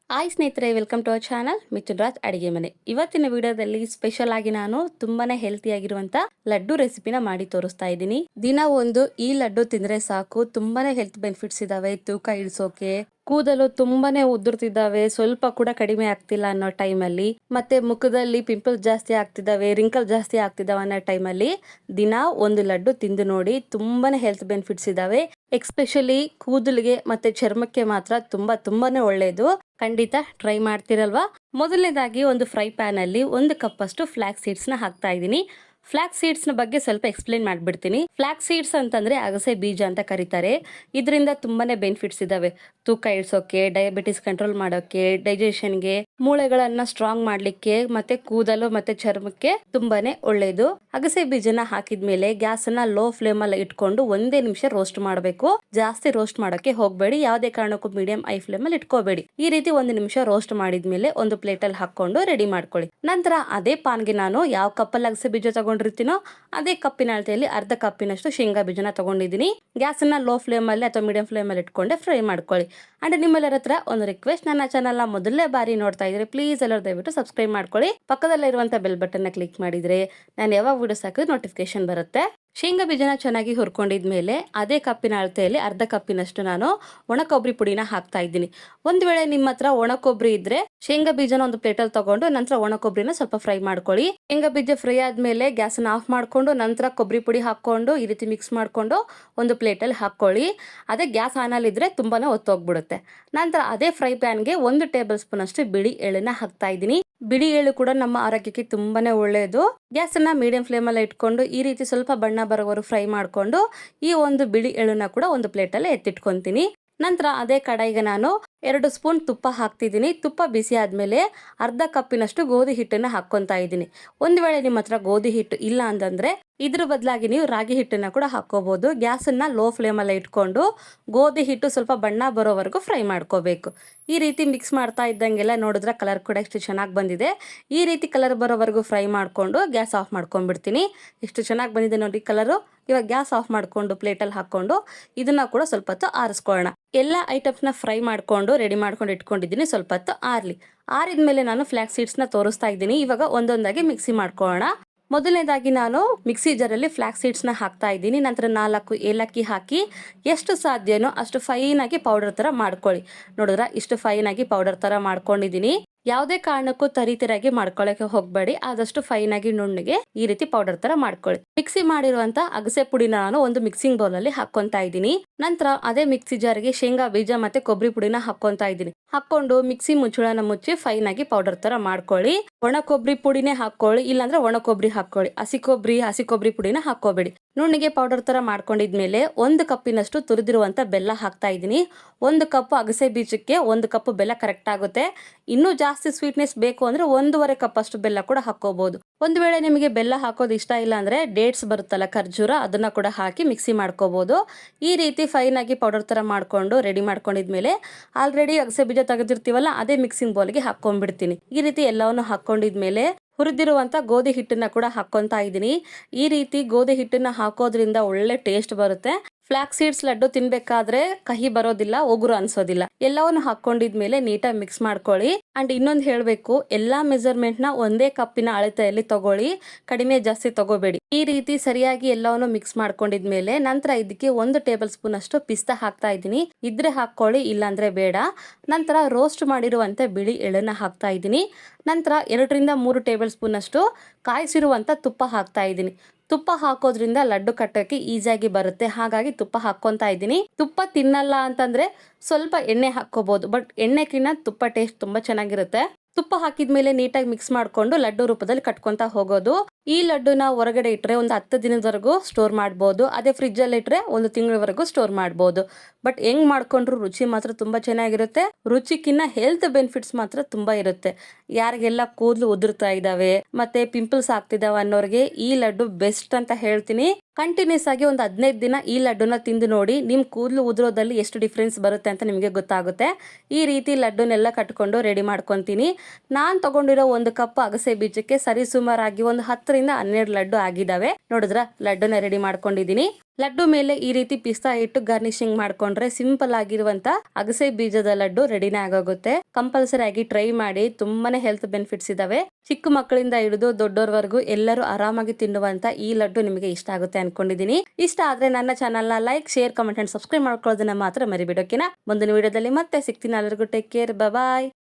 Hi ಸ್ನೇಹಿತರೆ, welcome to our channel Mithun Raj ಅಡಿಗೆ ಮನೆ. ಇವತ್ತಿನ ವಿಡಿಯೋದಲ್ಲಿ ಸ್ಪೆಷಲ್ ಆಗಿ ನಾನು ತುಂಬಾನೇ ಹೆಲ್ತಿ ಆಗಿರುವಂತ ಲಡ್ಡು ರೆಸಿಪಿನ ಮಾಡಿ ತೋರಿಸ್ತಾ ಇದ್ದೀನಿ. ದಿನ ಒಂದು ಈ ಲಡ್ಡು ತಿಂದ್ರೆ ಸಾಕು, ತುಂಬಾನೇ ಹೆಲ್ತ್ ಬೆನಿಫಿಟ್ಸ್ ಇದಾವೆ. ತೂಕ ಇಳಿಸೋಕೆ, ಕೂದಲು ತುಂಬಾನೇ ಉದುರ್ತಿದ್ದಾವೆ, ಸ್ವಲ್ಪ ಕೂಡ ಕಡಿಮೆ ಆಗ್ತಿಲ್ಲ ಅನ್ನೋ ಟೈಮಲ್ಲಿ, ಮತ್ತೆ ಮುಖದಲ್ಲಿ ಪಿಂಪಲ್ಸ್ ಜಾಸ್ತಿ ಆಗ್ತಿದ್ದಾವೆ, ರಿಂಕಲ್ ಜಾಸ್ತಿ ಆಗ್ತಿದ್ದಾವೆ ಅನ್ನೋ ಟೈಮಲ್ಲಿ ದಿನ ಒಂದು ಲಡ್ಡು ತಿಂದು ನೋಡಿ. ತುಂಬಾನೇ ಹೆಲ್ತ್ ಬೆನಿಫಿಟ್ಸ್ ಇದಾವೆ. ಎಕ್ಸ್ಪೆಷಲಿ ಕೂದಲಿಗೆ ಮತ್ತೆ ಚರ್ಮಕ್ಕೆ ಮಾತ್ರ ತುಂಬಾನೇ ಒಳ್ಳೆಯದು. ಖಂಡಿತ ಟ್ರೈ ಮಾಡ್ತಿರಲ್ವಾ? ಮೊದಲನೇದಾಗಿ ಒಂದು ಫ್ರೈ ಪ್ಯಾನ್ ಅಲ್ಲಿ 1 ಕಪ್ ಅಷ್ಟು ಫ್ಲಾಕ್ಸ್ ಸೀಡ್ಸ್ ನ ಹಾಕ್ತಾ ಇದ್ದೀನಿ. ಫ್ಲಾಕ್ಸ್ ಸೀಡ್ಸ್ ನ ಬಗ್ಗೆ ಸ್ವಲ್ಪ ಎಕ್ಸ್ಪ್ಲೇನ್ ಮಾಡ್ಬಿಡ್ತೀನಿ. ಫ್ಲಾಕ್ಸ್ ಸೀಡ್ಸ್ ಅಂತಂದ್ರೆ ಅಗಸೆ ಬೀಜ ಅಂತ ಕರೀತಾರೆ. ಇದರಿಂದ ತುಂಬಾನೇ ಬೆನಿಫಿಟ್ಸ್ ಇದಾವೆ. ತೂಕ ಇಳಿಸೋಕೆ, ಡಯಾಬಿಟಿಸ್ ಕಂಟ್ರೋಲ್ ಮಾಡೋಕೆ, ಡೈಜೆಷನ್ಗೆ, ಮೂಳೆಗಳನ್ನ ಸ್ಟ್ರಾಂಗ್ ಮಾಡ್ಲಿಕ್ಕೆ, ಮತ್ತೆ ಕೂದಲು ಮತ್ತೆ ಚರ್ಮಕ್ಕೆ ತುಂಬಾನೇ ಒಳ್ಳೇದು. ಅಗಸೆ ಬೀಜನ ಹಾಕಿದ್ಮೇಲೆ ಗ್ಯಾಸ್ ಅನ್ನ ಲೋ ಫ್ಲೇಮ್ ಅಲ್ಲಿ ಇಟ್ಕೊಂಡು 1 ನಿಮಿಷ ರೋಸ್ಟ್ ಮಾಡಬೇಕು. ಜಾಸ್ತಿ ರೋಸ್ಟ್ ಮಾಡೋಕೆ ಹೋಗಬೇಡಿ, ಯಾವುದೇ ಕಾರಣಕ್ಕೂ ಮೀಡಿಯಂ ಹೈ ಫ್ಲೇಮ್ ಅಲ್ಲಿ ಇಟ್ಕೋಬೇಡಿ. ಈ ರೀತಿ 1 ನಿಮಿಷ ರೋಸ್ಟ್ ಮಾಡಿದ್ಮೇಲೆ ಒಂದು ಪ್ಲೇಟ್ ಅಲ್ಲಿ ಹಾಕೊಂಡು ರೆಡಿ ಮಾಡ್ಕೊಳ್ಳಿ. ನಂತರ ಅದೇ ಪಾನ್ಗೆ ನಾನು ಯಾವ ಕಪ್ಪಲ್ಲಿ ಅಗಸೆ ಬೀಜ ತಗೊಂಡಿರ್ತೀನೋ ಅದೇ ಕಪ್ಪಿನ ಅಳತೆಯಲ್ಲಿ ಅರ್ಧ ಕಪ್ಪಿನಷ್ಟು ಶೇಂಗಾ ಬೀಜನ ತಗೊಂಡಿದ್ದೀನಿ. ಗ್ಯಾಸ್ ಅನ್ನ ಲೋ ಫ್ಲೇಮ್ ಅಲ್ಲಿ ಅಥವಾ ಮೀಡಿಯಂ ಫ್ಲೇಮ್ ಅಲ್ಲಿ ಇಟ್ಕೊಂಡೆ ಫ್ರೈ ಮಾಡ್ಕೊಳ್ಳಿ. ಅಂಡ್ ನಿಮ್ಮೆಲ್ಲರ ಹತ್ರ ಒಂದು ರಿಕ್ವೆಸ್ಟ್, ನನ್ನ ಚಾನಲ್ ನ ಮೊದಲನೇ ಬಾರಿ ನೋಡ್ತಾ ಇದ್ರೆ ಪ್ಲೀಸ್ ಎಲ್ಲರೂ ದಯವಿಟ್ಟು ಸಬ್ಸ್ಕ್ರೈಬ್ ಮಾಡ್ಕೊಳ್ಳಿ. ಪಕ್ಕದಲ್ಲೇ ಇರುವಂತ ಬೆಲ್ ಬಟನ್ ನ ಕ್ಲಿಕ್ ಮಾಡಿದ್ರೆ ನಾನು ಯಾವಾಗ ವಿಡಿಯೋಸ್ ಹಾಕಿದ್ರೆ ನೋಟಿಫಿಕೇಶನ್ ಬರುತ್ತೆ. ಶೇಂಗಾ ಬೀಜನ ಚೆನ್ನಾಗಿ ಹುರ್ಕೊಂಡಿದ್ಮೇಲೆ ಅದೇ ಕಪ್ಪಿನ ಅಳತೆಯಲ್ಲಿ ಅರ್ಧ ಕಪ್ಪಿನಷ್ಟು ನಾನು ಒಣ ಕೊಬ್ಬರಿ ಪುಡಿನ ಹಾಕ್ತಾ ಇದ್ದೀನಿ. ಒಂದ್ ವೇಳೆ ನಿಮ್ಮ ಹತ್ರ ಒಣ ಕೊಬ್ಬರಿ ಇದ್ರೆ ಶೇಂಗಾ ಬೀಜನ ಒಂದು ಪ್ಲೇಟಲ್ಲಿ ತಗೊಂಡು ನಂತರ ಒಣ ಕೊಬ್ಬರಿನ ಸ್ವಲ್ಪ ಫ್ರೈ ಮಾಡ್ಕೊಳ್ಳಿ. ಶೇಂಗಾ ಬೀಜ ಫ್ರೈ ಆದ್ಮೇಲೆ ಗ್ಯಾಸ್ನ ಆಫ್ ಮಾಡ್ಕೊಂಡು ನಂತರ ಕೊಬ್ಬರಿ ಪುಡಿ ಹಾಕೊಂಡು ಈ ರೀತಿ ಮಿಕ್ಸ್ ಮಾಡ್ಕೊಂಡು ಒಂದು ಪ್ಲೇಟಲ್ಲಿ ಹಾಕೊಳ್ಳಿ. ಅದೇ ಗ್ಯಾಸ್ ಆನ್ ಅಲ್ಲಿ ಇದ್ರೆ ತುಂಬಾನೇ ಹೊತ್ತೋಗ್ಬಿಡುತ್ತೆ. ನಂತರ ಅದೇ ಫ್ರೈ ಪ್ಯಾನ್ಗೆ 1 ಟೇಬಲ್ ಸ್ಪೂನ್ ಅಷ್ಟು ಬಿಳಿ ಎಳ್ಳನ್ನ ಹಾಕ್ತಾ ಇದ್ದೀನಿ. ಬಿಳಿ ಎಳ್ಳು ಕೂಡ ನಮ್ಮ ಆರೋಗ್ಯಕ್ಕೆ ತುಂಬಾನೇ ಒಳ್ಳೆಯದು. ಗ್ಯಾಸ್ ಅನ್ನ ಮೀಡಿಯಂ ಫ್ಲೇಮ್ ಅಲ್ಲಿ ಇಟ್ಕೊಂಡು ಈ ರೀತಿ ಸ್ವಲ್ಪ ಬಣ್ಣ ಬರೋವರೆಗೂ ಫ್ರೈ ಮಾಡ್ಕೊಂಡು ಈ ಒಂದು ಬಿಳಿ ಎಳ್ಳನ್ನ ಕೂಡ ಒಂದು ಪ್ಲೇಟಲ್ಲಿ ಎತ್ತಿಟ್ಕೊಂತೀನಿ. ನಂತರ ಅದೇ ಕಡಾಯಿಗೆ ನಾನು 2 ಸ್ಪೂನ್ ತುಪ್ಪ ಹಾಕ್ತಿದ್ದೀನಿ. ತುಪ್ಪ ಬಿಸಿ ಆದ್ಮೇಲೆ ಅರ್ಧ ಕಪ್ಪಿನಷ್ಟು ಗೋಧಿ ಹಿಟ್ಟನ್ನ ಹಾಕ್ಕೊಂತಾ ಇದ್ದೀನಿ. ಒಂದ್ ವೇಳೆ ನಿಮ್ಮ ಹತ್ರ ಗೋಧಿ ಹಿಟ್ಟು ಇಲ್ಲ ಅಂತಂದ್ರೆ ಇದ್ರ ಬದಲಾಗಿ ನೀವು ರಾಗಿ ಹಿಟ್ಟನ್ನ ಕೂಡ ಹಾಕೋಬಹುದು. ಗ್ಯಾಸ್ ಅನ್ನ ಲೋ ಫ್ಲೇಮ್ ಅಲ್ಲಿ ಇಟ್ಕೊಂಡು ಗೋಧಿ ಹಿಟ್ಟು ಸ್ವಲ್ಪ ಬಣ್ಣ ಬರೋವರೆಗೂ ಫ್ರೈ ಮಾಡ್ಕೋಬೇಕು. ಈ ರೀತಿ ಮಿಕ್ಸ್ ಮಾಡ್ತಾ ಇದ್ದಂಗೆಲ್ಲ ನೋಡಿದ್ರೆ ಕಲರ್ ಕೂಡ ಎಷ್ಟು ಚೆನ್ನಾಗಿ ಬಂದಿದೆ. ಈ ರೀತಿ ಕಲರ್ ಬರೋವರೆಗೂ ಫ್ರೈ ಮಾಡ್ಕೊಂಡು ಗ್ಯಾಸ್ ಆಫ್ ಮಾಡ್ಕೊಂಡ್ಬಿಡ್ತೀನಿ. ಎಷ್ಟು ಚೆನ್ನಾಗಿ ಬಂದಿದೆ ನೋಡಿ ಕಲರು. ಇವಾಗ ಗ್ಯಾಸ್ ಆಫ್ ಮಾಡ್ಕೊಂಡು ಪ್ಲೇಟಲ್ಲಿ ಹಾಕೊಂಡು ಇದನ್ನ ಕೂಡ ಸ್ವಲ್ಪ ಹೊತ್ತು ಆರಿಸ್ಕೊಳ್ಳೋಣ. ಎಲ್ಲ ಐಟಮ್ಸ್ನ ಫ್ರೈ ಮಾಡ್ಕೊಂಡು ರೆಡಿ ಮಾಡ್ಕೊಂಡು ಇಟ್ಕೊಂಡಿದ್ದೀನಿ. ಸ್ವಲ್ಪ ಹೊತ್ತು ಆರಿದ್ಮೇಲೆ ನಾನು ಫ್ಲಾಕ್ಸ್ ಸೀಡ್ಸ್ನ ತೋರಿಸ್ತಾ ಇದ್ದೀನಿ. ಇವಾಗ ಒಂದೊಂದಾಗಿ ಮಿಕ್ಸಿ ಮಾಡ್ಕೊಳ್ಳೋಣ. ಮೊದಲನೇದಾಗಿ ನಾನು ಮಿಕ್ಸಿ ಜಾರಲ್ಲಿ ಫ್ಲಾಕ್ಸ್ ಸೀಡ್ಸ್ನ ಹಾಕ್ತಾ ಇದ್ದೀನಿ. ನಂತರ 4 ಏಲಕ್ಕಿ ಹಾಕಿ ಎಷ್ಟು ಸಾಧ್ಯನೋ ಅಷ್ಟು ಫೈನ್ ಆಗಿ ಪೌಡರ್ ತರ ಮಾಡ್ಕೊಳ್ಳಿ. ನೋಡಿದ್ರ ಇಷ್ಟು ಫೈನ್ ಆಗಿ ಪೌಡರ್ ತರ ಮಾಡ್ಕೊಂಡಿದ್ದೀನಿ. ಯಾವುದೇ ಕಾರಣಕ್ಕೂ ತರಿತರಾಗಿ ಮಾಡ್ಕೊಳ್ಳಕ್ಕೆ ಹೋಗಬೇಡಿ. ಆದಷ್ಟು ಫೈನ್ ಆಗಿ ನುಣ್ಣಗೆ ಈ ರೀತಿ ಪೌಡರ್ ತರ ಮಾಡ್ಕೊಳ್ಳಿ. ಮಿಕ್ಸಿ ಮಾಡಿರುವಂತ ಅಗಸೆ ಪುಡಿನ ನಾನು ಒಂದು ಮಿಕ್ಸಿಂಗ್ ಬೌಲ್ ಅಲ್ಲಿ ಹಾಕೊಂತಾ ಇದ್ದೀನಿ. ನಂತರ ಅದೇ ಮಿಕ್ಸಿ ಜಾರಿಗೆ ಶೇಂಗಾ ಬೀಜ ಮತ್ತೆ ಕೊಬ್ಬರಿ ಪುಡಿನ ಹಾಕೊಂತಾ ಇದ್ದೀನಿ. ಹಾಕೊಂಡು ಮಿಕ್ಸಿ ಮುಚ್ಚಳನ ಮುಚ್ಚಿ ಫೈನ್ ಆಗಿ ಪೌಡರ್ ತರ ಮಾಡ್ಕೊಳ್ಳಿ. ಒಣ ಕೊಬ್ಬರಿ ಪುಡಿನೇ ಹಾಕೊಳ್ಳಿ, ಇಲ್ಲಾಂದ್ರೆ ಒಣ ಕೊಬ್ಬರಿ ಹಾಕೊಳ್ಳಿ. ಹಸಿ ಕೊಬ್ಬರಿ ಪುಡಿನ ಹಾಕೋಬೇಡಿ. ನುಣ್ಣಿಗೆ ಪೌಡರ್ ತರ ಮಾಡ್ಕೊಂಡಿದ್ಮೇಲೆ 1 ಕಪ್ಪಿನಷ್ಟು ತುರಿದಿರುವಂತ ಬೆಲ್ಲ ಹಾಕ್ತಾ ಇದ್ದೀನಿ. 1 ಕಪ್ ಅಗಸೆ ಬೀಜಕ್ಕೆ 1 ಕಪ್ ಬೆಲ್ಲ ಕರೆಕ್ಟ್ ಆಗುತ್ತೆ. ಇನ್ನೂ ಜಾಸ್ತಿ ಸ್ವೀಟ್ನೆಸ್ ಬೇಕು ಅಂದ್ರೆ 1.5 ಕಪ್ ಅಷ್ಟು ಬೆಲ್ಲ ಕೂಡ ಹಾಕೋಬಹುದು. ಒಂದ್ ವೇಳೆ ನಿಮಗೆ ಬೆಲ್ಲ ಹಾಕೋದು ಇಷ್ಟ ಇಲ್ಲ ಅಂದ್ರೆ ಡೇಟ್ಸ್ ಬರುತ್ತಲ್ಲ ಖರ್ಜೂರ, ಅದನ್ನ ಕೂಡ ಹಾಕಿ ಮಿಕ್ಸಿ ಮಾಡ್ಕೋಬಹುದು. ಈ ರೀತಿ ಫೈನ್ ಆಗಿ ಪೌಡರ್ ತರ ಮಾಡ್ಕೊಂಡು ರೆಡಿ ಮಾಡ್ಕೊಂಡಿದ್ಮೇಲೆ ಆಲ್ರೆಡಿ ಅಗಸೆ ಬೀಜ ತೆಗೆದಿರ್ತೀವಲ್ಲ ಅದೇ ಮಿಕ್ಸಿಂಗ್ ಬೌಲ್ಗೆ ಹಾಕೊಂಡ್ಬಿಡ್ತೀನಿ. ಈ ರೀತಿ ಎಲ್ಲವನ್ನು ಹಾಕೊಂಡಿದ್ಮೇಲೆ ಹುರಿದಿರುವಂತ ಗೋಧಿ ಹಿಟ್ಟನ್ನ ಕೂಡ ಹಾಕೊಂತಾ ಇದ್ದೀನಿ. ಈ ರೀತಿ ಗೋಧಿ ಹಿಟ್ಟನ್ನ ಹಾಕೋದ್ರಿಂದ ಒಳ್ಳೆ ಟೇಸ್ಟ್ ಬರುತ್ತೆ. ಫ್ಲಾಕ್ಸ್ ಸೀಡ್ಸ್ ಲಡ್ಡು ತಿನ್ಬೇಕಾದ್ರೆ ಕಹಿ ಬರೋದಿಲ್ಲ, ಒಗುರು ಅನ್ಸೋದಿಲ್ಲ. ಎಲ್ಲವನ್ನು ಹಾಕೊಂಡಿದ್ಮೇಲೆ ನೀಟಾಗಿ ಮಿಕ್ಸ್ ಮಾಡ್ಕೊಳ್ಳಿ. ಅಂಡ್ ಇನ್ನೊಂದು ಹೇಳ್ಬೇಕು, ಎಲ್ಲಾ ಮೆಜರ್ಮೆಂಟ್ ನ ಒಂದೇ ಕಪ್ಪಿನ ಅಳತೆಯಲ್ಲಿ ತಗೊಳ್ಳಿ, ಕಡಿಮೆ ಜಾಸ್ತಿ ತಗೋಬೇಡಿ. ಈ ರೀತಿ ಸರಿಯಾಗಿ ಎಲ್ಲವನ್ನು ಮಿಕ್ಸ್ ಮಾಡ್ಕೊಂಡಿದ್ಮೇಲೆ ನಂತರ ಇದಕ್ಕೆ 1 ಟೇಬಲ್ ಸ್ಪೂನ್ ಅಷ್ಟು ಪಿಸ್ತಾ ಹಾಕ್ತಾ ಇದ್ದೀನಿ. ಇದ್ರೆ ಹಾಕೊಳ್ಳಿ, ಇಲ್ಲಾಂದ್ರೆ ಬೇಡ. ನಂತರ ರೋಸ್ಟ್ ಮಾಡಿರುವಂತೆ ಬಿಳಿ ಎಳ್ಳನ್ನ ಹಾಕ್ತಾ ಇದ್ದೀನಿ. ನಂತರ 2 ರಿಂದ 3 ಟೇಬಲ್ ಸ್ಪೂನ್ ಅಷ್ಟು ಕಾಯಿಸಿರುವಂತ ತುಪ್ಪ ಹಾಕ್ತಾ ಇದ್ದೀನಿ. ತುಪ್ಪ ಹಾಕೋದ್ರಿಂದ ಲಡ್ಡು ಕಟ್ಟೋಕೆ ಈಸಿಯಾಗಿ ಬರುತ್ತೆ, ಹಾಗಾಗಿ ತುಪ್ಪ ಹಾಕೊಂತಾ ಇದ್ದೀನಿ. ತುಪ್ಪ ತಿನ್ನಲ್ಲ ಅಂತಂದ್ರೆ ಸ್ವಲ್ಪ ಎಣ್ಣೆ ಹಾಕೋಬಹುದು, ಬಟ್ ಎಣ್ಣೆಕಿನ್ನ ತುಪ್ಪ ಟೇಸ್ಟ್ ತುಂಬಾ ಚೆನ್ನಾಗಿರುತ್ತೆ. ತುಪ್ಪ ಹಾಕಿದ್ಮೇಲೆ ನೀಟಾಗಿ ಮಿಕ್ಸ್ ಮಾಡ್ಕೊಂಡು ಲಡ್ಡು ರೂಪದಲ್ಲಿ ಕಟ್ಕೊಂತ ಹೋಗೋದು. ಈ ಲಡ್ಡುನ ಹೊರಗಡೆ ಇಟ್ರೆ ಒಂದು 10 ದಿನದವರೆಗೂ ಸ್ಟೋರ್ ಮಾಡ್ಬೋದು. ಅದೇ ಫ್ರಿಜ್ ಅಲ್ಲಿ ಇಟ್ರೆ 1 ತಿಂಗಳವರೆಗೂ ಸ್ಟೋರ್ ಮಾಡ್ಬೋದು. ಬಟ್ ಹೆಂಗ್ ಮಾಡ್ಕೊಂಡ್ರು ರುಚಿ ಮಾತ್ರ ತುಂಬಾ ಚೆನ್ನಾಗಿರುತ್ತೆ. ರುಚಿಕಿನ್ನ ಹೆಲ್ತ್ ಬೆನಿಫಿಟ್ಸ್ ಮಾತ್ರ ತುಂಬಾ ಇರುತ್ತೆ. ಯಾರಿಗೆಲ್ಲ ಕೂದಲು ಉದುರ್ತಾ ಇದಾವೆ ಮತ್ತೆ ಪಿಂಪಲ್ಸ್ ಆಗ್ತಿದಾವೆ ಅನ್ನೋರಿಗೆ ಈ ಲಡ್ಡು ಬೆಸ್ಟ್ ಅಂತ ಹೇಳ್ತೀನಿ. ಕಂಟಿನ್ಯೂಸ್ ಆಗಿ ಒಂದು 15 ದಿನ ಈ ಲಡ್ಡುನ ತಿಂದು ನೋಡಿ, ನಿಮ್ ಕೂದಲು ಉದುರೋದಲ್ಲಿ ಎಷ್ಟು ಡಿಫ್ರೆನ್ಸ್ ಬರುತ್ತೆ ಅಂತ ನಿಮಗೆ ಗೊತ್ತಾಗುತ್ತೆ. ಈ ರೀತಿ ಲಡ್ಡುನೆಲ್ಲ ಕಟ್ಕೊಂಡು ರೆಡಿ ಮಾಡ್ಕೊಂತೀನಿ. ನಾನ್ ತಗೊಂಡಿರೋ 1 ಕಪ್ ಅಗಸೆ ಬೀಜಕ್ಕೆ ಸರಿಸುಮಾರಾಗಿ ಒಂದು 10 10ರಿಂದ 12 ಲಡ್ಡು ಆಗಿದಾವೆ. ನೋಡಿದ್ರ ಲಡ್ಡುನ ರೆಡಿ ಮಾಡ್ಕೊಂಡಿದೀನಿ. ಲಡ್ಡು ಮೇಲೆ ಈ ರೀತಿ ಪಿಸ್ತಾ ಇಟ್ಟು ಗಾರ್ನಿಶಿಂಗ್ ಮಾಡ್ಕೊಂಡ್ರೆ ಸಿಂಪಲ್ ಆಗಿರುವಂತ ಅಗಸೆ ಬೀಜದ ಲಡ್ಡು ರೆಡಿನೇ ಆಗೋಗುತ್ತೆ. ಕಂಪಲ್ಸರಿ ಆಗಿ ಟ್ರೈ ಮಾಡಿ, ತುಂಬಾನೇ ಹೆಲ್ತ್ ಬೆನಿಫಿಟ್ಸ್ ಇದಾವೆ. ಚಿಕ್ಕ ಮಕ್ಕಳಿಂದ ಹಿಡಿದು ದೊಡ್ಡೋರ್ವರೆಗೂ ಎಲ್ಲರೂ ಆರಾಮಾಗಿ ತಿನ್ನುವಂತ ಈ ಲಡ್ಡು ನಿಮಗೆ ಇಷ್ಟ ಆಗುತ್ತೆ ಅನ್ಕೊಂಡಿದೀನಿ. ಇಷ್ಟ ಆದ್ರೆ ನನ್ನ ಚಾನಲ್ ನ like, share, comment and subscribe ಮಾಡ್ಕೊಳ್ಳೋದನ್ನ ಮಾತ್ರ ಮರಿಬೇಡಿ. ಓಕೆನಾ? ಮುಂದಿನ ವಿಡಿಯೋದಲ್ಲಿ ಮತ್ತೆ ಸಿಗ್ತೀನಿ. ಎಲ್ಲರಿಗೂ ಟೇಕ್ ಕೇರ್, ಬಾಯ್.